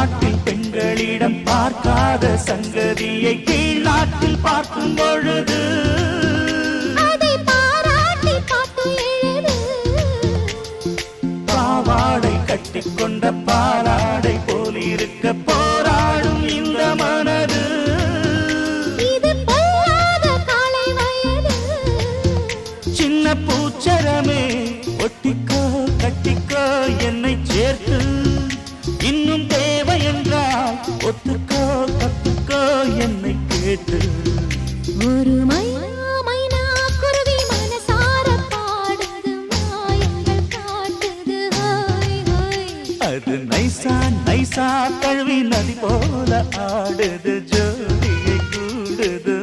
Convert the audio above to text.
நாட்டில் பெண்களிடம் பார்க்காத சங்கதியை கீழ் நாட்டில் பார்க்கும் பொழுது அதை பாராட்டி பாட்டு எழுது. பாவாடை கட்டிக்கொண்ட பாலாடை போலிருக்க போராடும் இந்த மனது. இது பொல்லாத காலை வயது. சின்ன பூச்சரமே ஒட்டிக்கோ கட்டிக்கோ என்னை சேர்த்து, இன்னும் தேவை என்றால் ஒத்துக்கோ கத்துக்கோ என்னை கேட்டு. ஒரு மைனா குருவி மனசார பாடுது, மாயங்கள் காட்டுது. ஹாய் ஹாய் அது நைசா நைசா கழுவி நதி போல ஆடுது, ஜோடியை கூடுது.